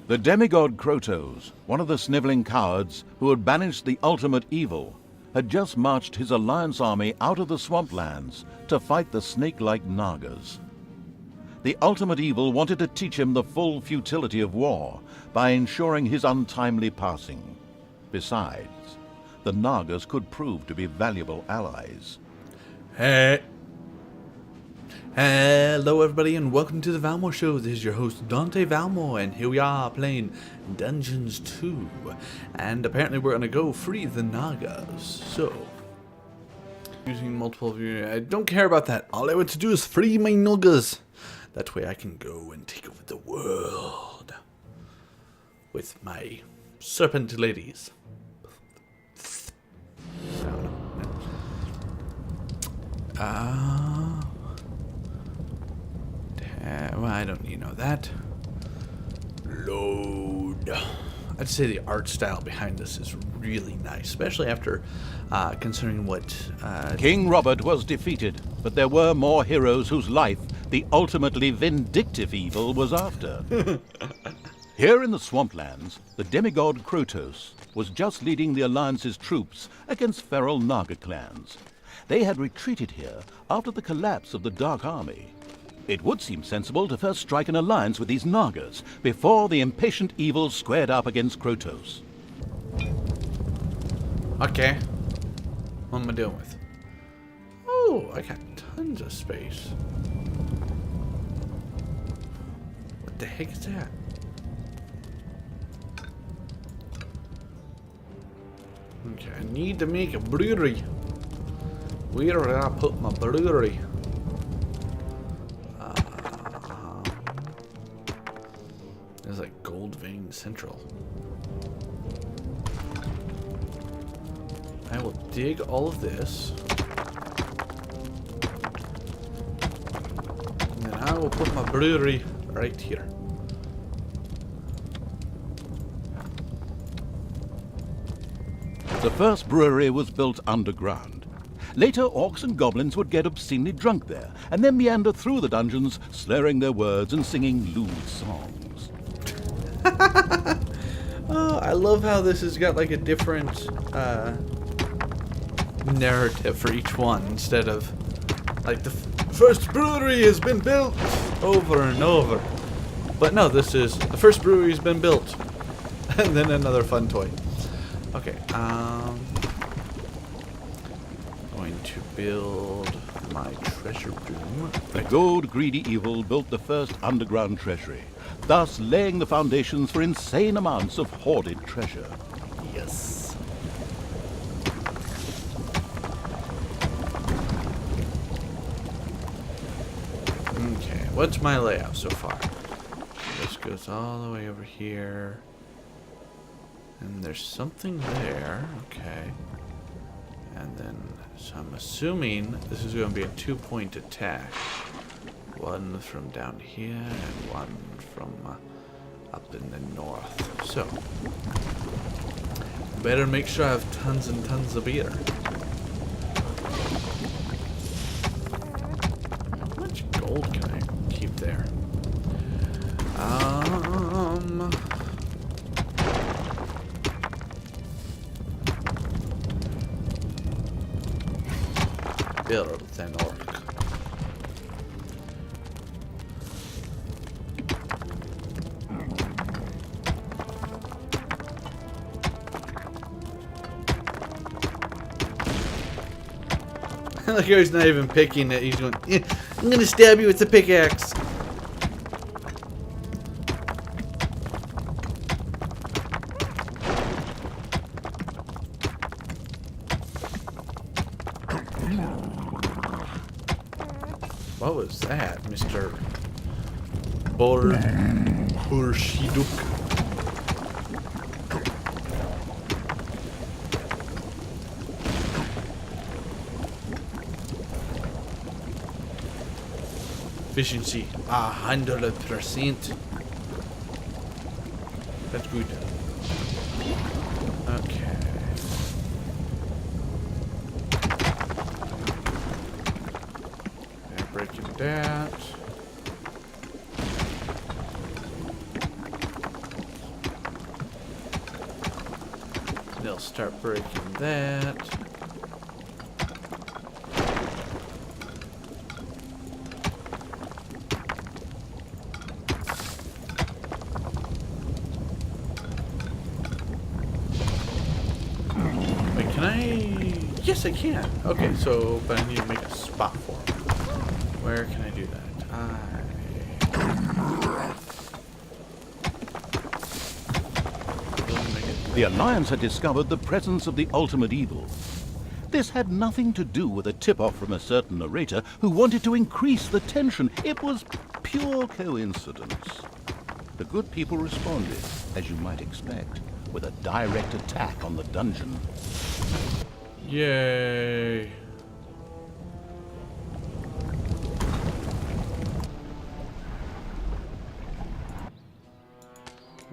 The demigod Krotos, one of the sniveling cowards who had banished the ultimate evil, had just marched his alliance army out of the swamplands to fight the snake-like Nagas. The ultimate evil wanted to teach him the full futility of war by ensuring his untimely passing. Besides, the Nagas could prove to be valuable allies. Hey. Hello everybody and welcome to the Valmor Show. This is your host Dawnte Valmor, and here we are playing Dungeons 2. And apparently we're gonna go free the Nagas. So, using multiple view, I don't care about that. All I want to do is free my Nagas. That way I can go and take over the world with my serpent ladies. Well, I don't need to know that. Load. I'd say the art style behind this is really nice, especially after considering what... King Robert was defeated, but there were more heroes whose life the ultimately vindictive evil was after. Here in the swamplands, the demigod Krotos was just leading the Alliance's troops against feral Naga clans. They had retreated here after the collapse of the Dark Army. It would seem sensible to first strike an alliance with these Nagas before the impatient evil squared up against Krotos. Okay. What am I dealing with? Oh, I got tons of space. What the heck is that? Okay, I need to make a brewery. Where did I put my brewery? There's like Gold Vein Central. I will dig all of this. And then I will put my brewery right here. The first brewery was built underground. Later, orcs and goblins would get obscenely drunk there, and then meander through the dungeons, slurring their words and singing lewd songs. Oh, I love how this has got like a different narrative for each one, instead of like the first brewery has been built over and over. But no, this is the first brewery has been built, and then another fun toy. Okay, going to build my treasure room. The gold-greedy evil built the first underground treasury, thus laying the foundations for insane amounts of hoarded treasure. Yes. Okay, what's my layout so far? This goes all the way over here. And there's something there. Okay. And then, so I'm assuming this is going to be a 2-point attack. One from down here and one from up in the north. So, better make sure I have tons and tons of beer. How much gold can I keep there? Build an orc. Like he's not even picking it. He's going, I'm gonna stab you with the pickaxe. What was that, Mr. Borshiduk? Efficiency 100%. That's good. Okay. Breaking that. they'll start breaking that. Wait, can I? Yes, I can. Okay, so, but I need to make a spot for them. Where can I do that? The Alliance had discovered the presence of the ultimate evil. This had nothing to do with a tip-off from a certain narrator who wanted to increase the tension. It was pure coincidence. The good people responded, as you might expect, with a direct attack on the dungeon. Yay.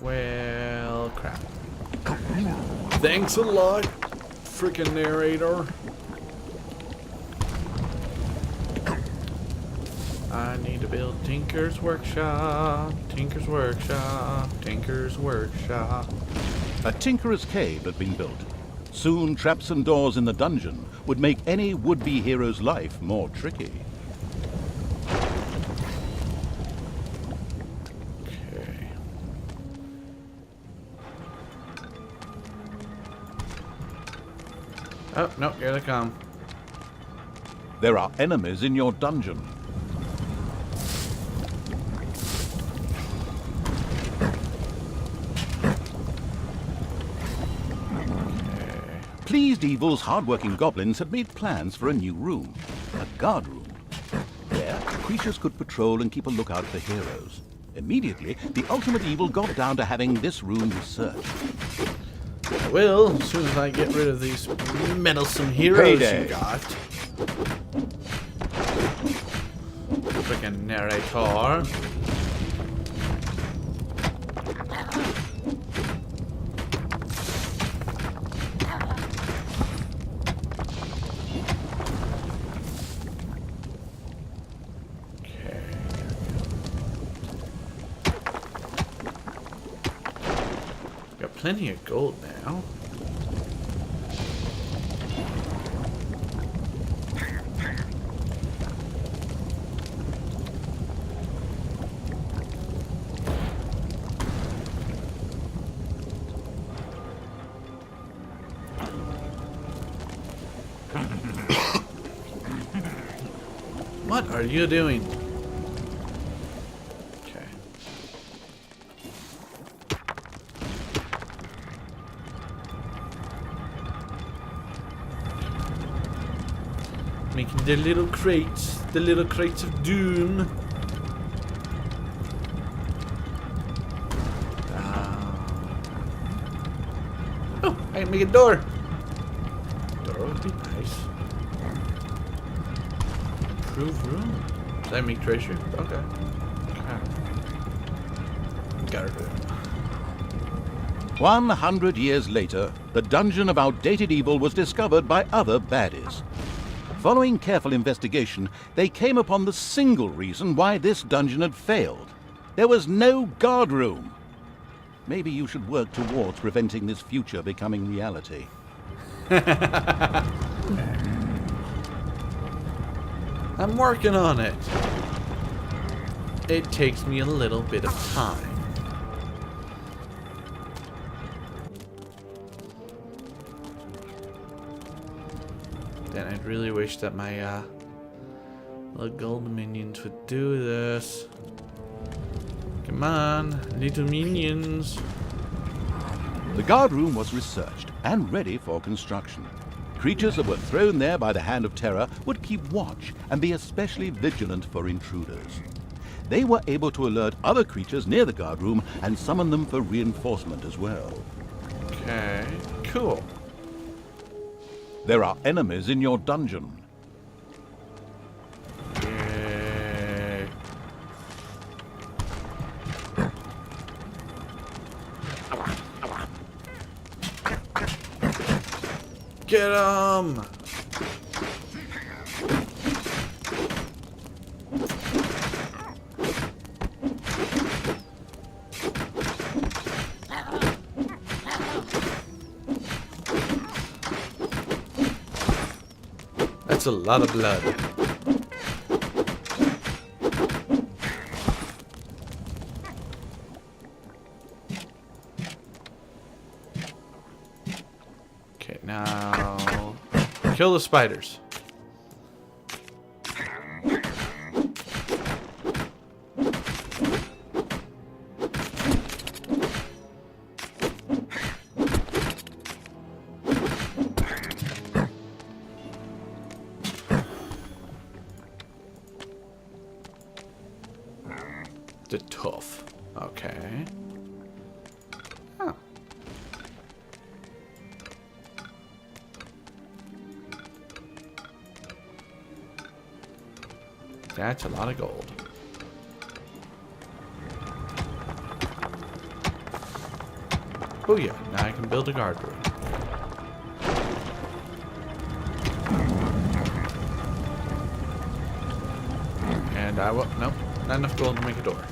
Well, crap. Thanks a lot, freaking narrator. I need to build Tinker's Workshop, Tinker's Workshop, Tinker's Workshop. A tinkerer's cave had been built. Soon, traps and doors in the dungeon would make any would-be hero's life more tricky. Okay. Oh, no, here they come. There are enemies in your dungeon. Pleased Evil's hard-working goblins had made plans for a new room, a guard room. There, creatures could patrol and keep a lookout for heroes. Immediately, the ultimate evil got down to having this room researched. I will, as soon as I get rid of these meddlesome heroes Payday. you got. Freaking narrator. Plenty of gold now. What are you doing? Making the little crates of doom. Oh, I can make a door. Door would be nice. Improved room. Does that make treasure? Okay. Got it. 100 years later, the dungeon of outdated evil was discovered by other baddies. Following careful investigation, they came upon the single reason why this dungeon had failed. There was no guard room. Maybe you should work towards preventing this future becoming reality. I'm working on it. It takes me a little bit of time. Then I'd really wish that my little gold minions would do this. Come on, little minions. The guard room was researched and ready for construction. Creatures that were thrown there by the Hand of Terror would keep watch and be especially vigilant for intruders. They were able to alert other creatures near the guard room and summon them for reinforcement as well. Okay, cool. There are enemies in your dungeon. Yay. Get 'em! That's a lot of blood. Okay, now kill the spiders. The tough. Okay. Huh. That's a lot of gold. Oh yeah, now I can build a guard room. And I will, nope, not enough gold to make a door.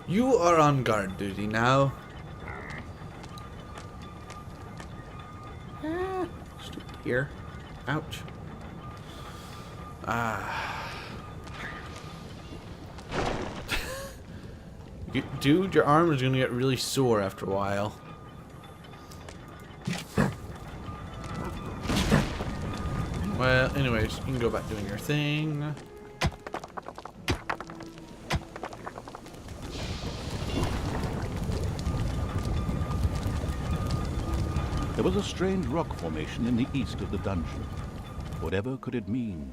You are on guard duty now. Stupid ear. Ouch. Dude, your arm is gonna get really sore after a while. Well, anyways, you can go back doing your thing. There was a strange rock formation in the east of the dungeon. Whatever could it mean?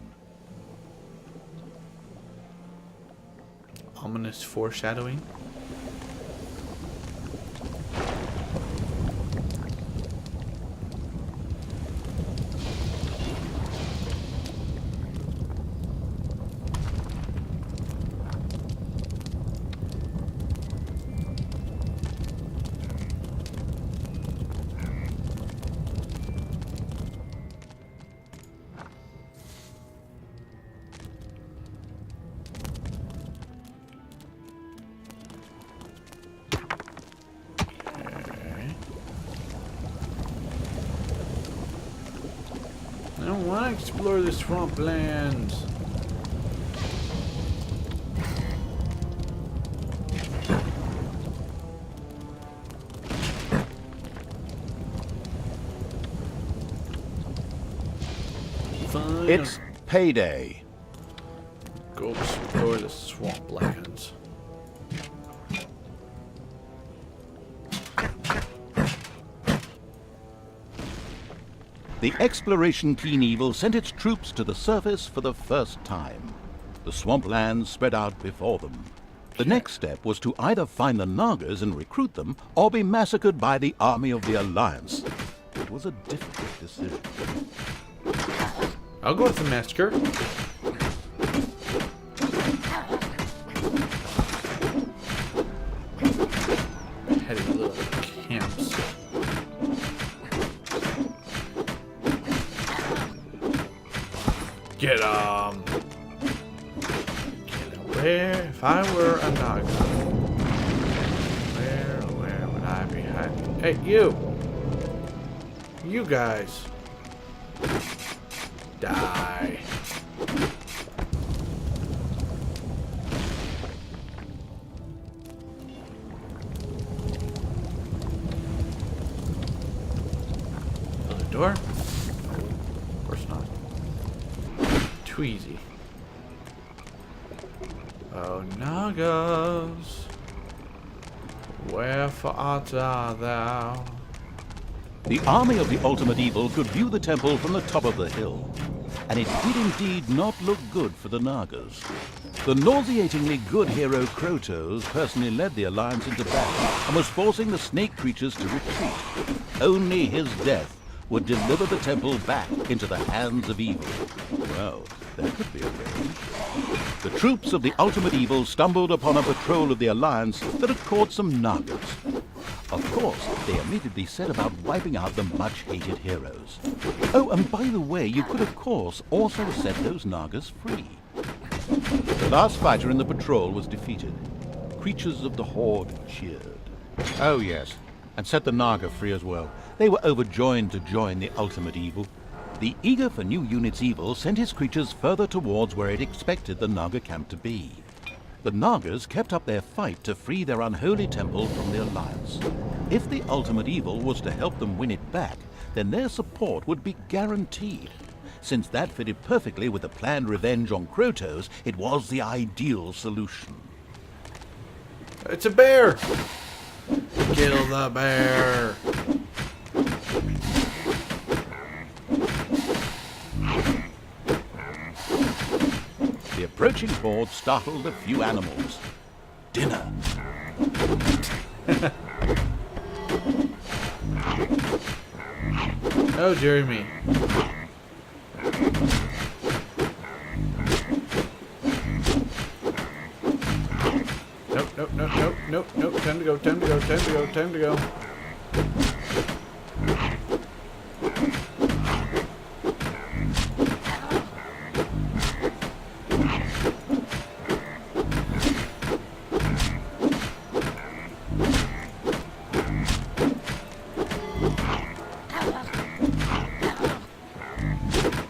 Ominous foreshadowing. I don't want to explore the swamplands. Fine. It's payday. Go explore the swamplands. The exploration Keen Evil sent its troops to the surface for the first time. The swamplands spread out before them. The next step was to either find the Nagas and recruit them, or be massacred by the army of the Alliance. It was a difficult decision. I'll go with the massacre. Petty little camps. Get 'em! Get away. If I were a Naga, where would I be hiding? Hey, you! You guys! Die! Another door? Of course not. Too easy. Oh, Nagas, wherefore art thou? The army of the ultimate evil could view the temple from the top of the hill, and it did indeed not look good for the Nagas. The nauseatingly good hero Krotos personally led the Alliance into battle and was forcing the snake creatures to retreat. Only his death would deliver the temple back into the hands of evil. Well, there could be a way. The troops of the ultimate evil stumbled upon a patrol of the Alliance that had caught some Nagas. Of course, they immediately set about wiping out the much-hated heroes. Oh, and by the way, you could of course also set those Nagas free. The last fighter in the patrol was defeated. Creatures of the Horde cheered. Oh yes, and set the Naga free as well. They were overjoyed to join the ultimate evil. The eager for new units evil sent his creatures further towards where it expected the Naga camp to be. The Nagas kept up their fight to free their unholy temple from the Alliance. If the ultimate evil was to help them win it back, then their support would be guaranteed. Since that fitted perfectly with the planned revenge on Krotos, it was the ideal solution. It's a bear! Kill the bear! The approaching horde startled a few animals. Dinner. Oh, Jeremy. Nope. Time to go.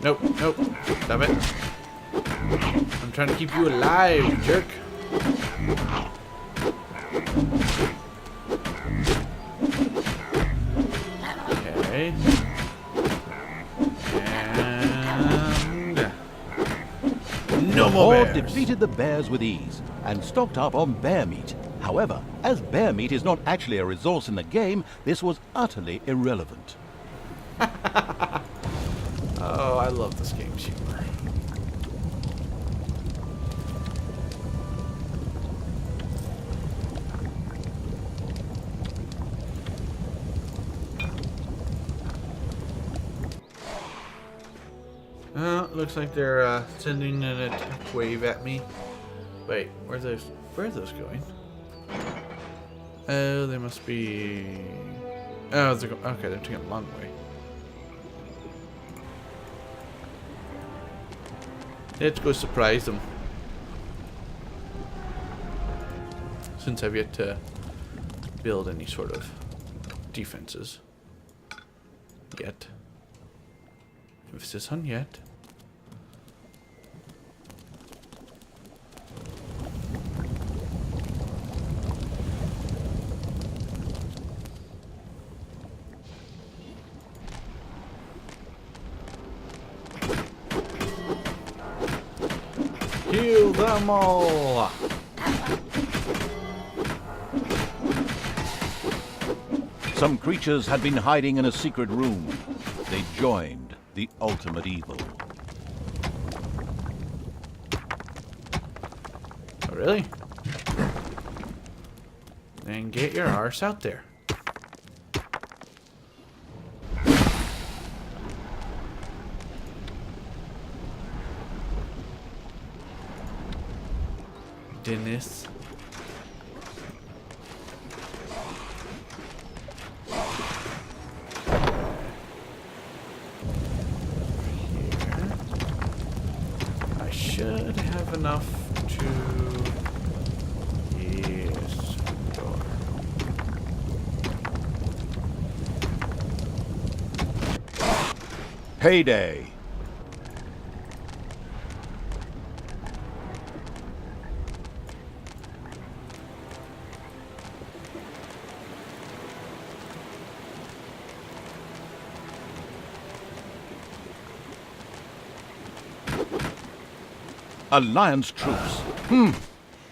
Nope. Stop it. I'm trying to keep you alive, jerk. Okay. And no more Horde bears. defeated the bears with ease and stocked up on bear meat. However, as bear meat is not actually a resource in the game, this was utterly irrelevant. Oh, I love this game's humor. Looks like they're sending an attack wave at me. Wait, where are those going? Oh, they must be. Oh, okay, they're taking a long way. Let's go surprise them. Since I've yet to build any sort of defenses. Yet. Emphasis on yet. Kill them all! Some creatures had been hiding in a secret room. They joined the ultimate evil. Oh, really? Then get your arse out there. Dennis. I should have enough to... Yes. Door. Payday. Alliance troops.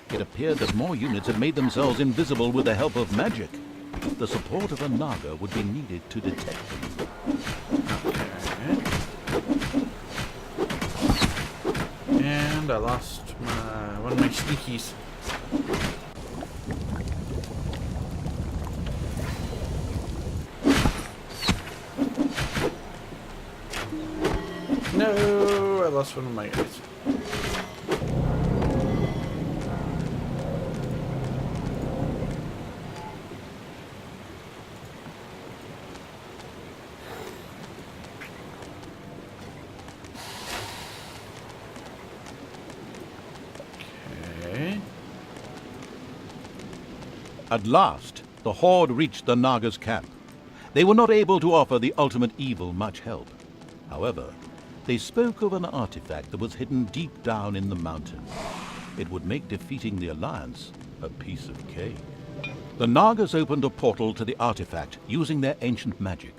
It appeared that more units had made themselves invisible with the help of magic. The support of a Naga would be needed to detect them. Okay. And I lost one of my sneakies. No, I lost one of my guys. At last, the horde reached the Naga's camp. They were not able to offer the ultimate evil much help. However, they spoke of an artifact that was hidden deep down in the mountain. It would make defeating the Alliance a piece of cake. The Nagas opened a portal to the artifact using their ancient magic.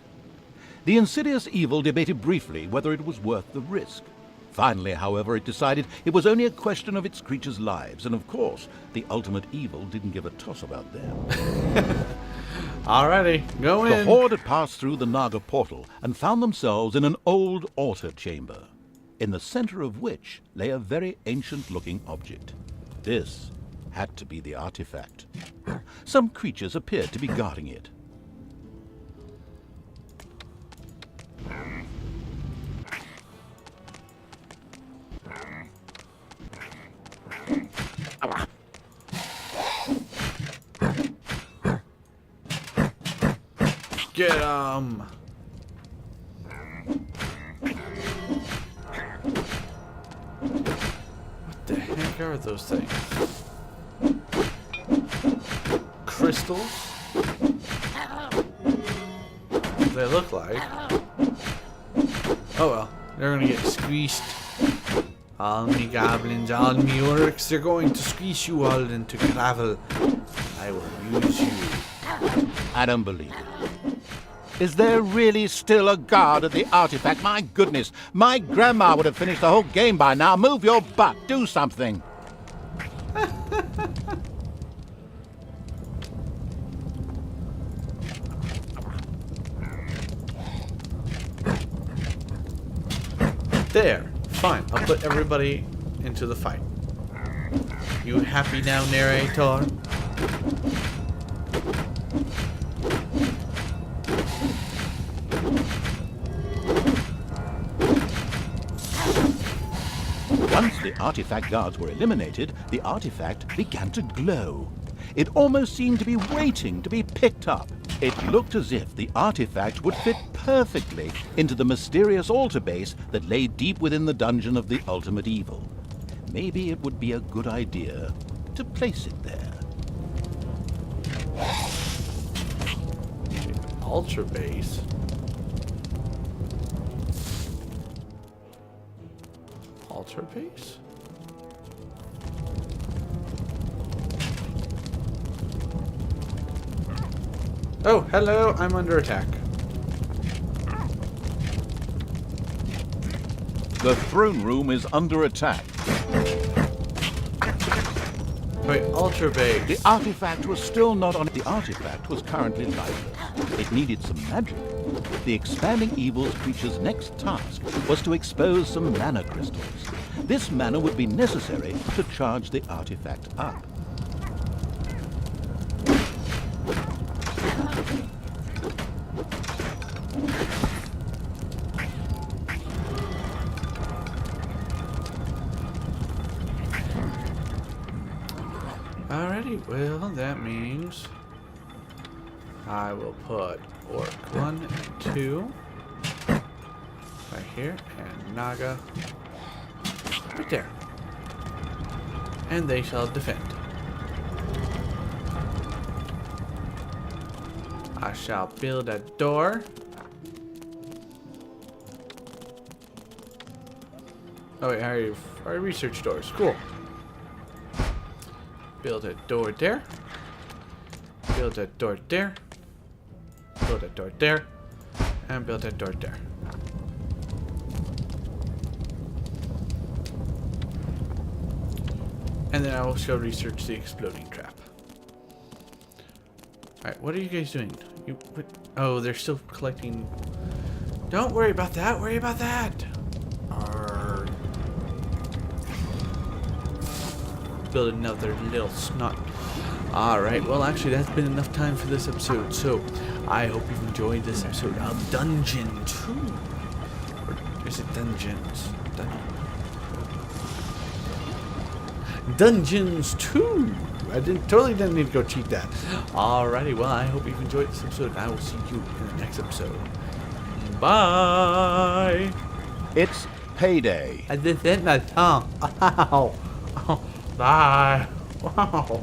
The insidious evil debated briefly whether it was worth the risk. Finally, however, it decided it was only a question of its creatures' lives, and of course, the ultimate evil didn't give a toss about them. Alrighty, go in. The horde had passed through the Naga portal and found themselves in an old altar chamber, in the center of which lay a very ancient-looking object. This had to be the artifact. Some creatures appeared to be guarding it. Get 'em! What the heck are those things? Crystals? They look like. Oh well, they're gonna get squeezed. All me goblins, all me orcs, they're going to squeeze you all into gravel. I will use you. I don't believe it. Is there really still a guard at the artifact? My goodness, my grandma would have finished the whole game by now. Move your butt, do something. There. Fine. I'll put everybody into the fight. You happy now, narrator? Once the artifact guards were eliminated, the artifact began to glow. It almost seemed to be waiting to be picked up. It looked as if the artifact would fit perfectly into the mysterious altar base that lay deep within the dungeon of the ultimate evil. Maybe it would be a good idea to place it there. Ultra base. Ultra base? Oh, hello, I'm under attack. The throne room is under attack. Wait, Ultra Base. The artifact was still not on. The artifact was currently lifeless. It needed some magic. The expanding evil's creature's next task was to expose some mana crystals. This mana would be necessary to charge the artifact up. Alrighty, well, that means I will put Orc 1 and 2 right here, and Naga right there. And they shall defend. I shall build a door. Oh wait, I research doors. Cool. Build a door there. Build a door there. Build a door there. And build a door there. And then I will go research the exploding trap. Alright, what are you guys doing? Oh, they're still collecting. Don't worry about that. Worry about that. Build another little snot. Alright, well actually that's been enough time for this episode, so I hope you've enjoyed this episode of Dungeon 2. Or is it Dungeons? Dungeons 2! I totally didn't need to go cheat that. Alrighty, well I hope you've enjoyed this episode, and I will see you in the next episode. Bye! It's payday. I did that my tongue. Ow. Bye. Wow.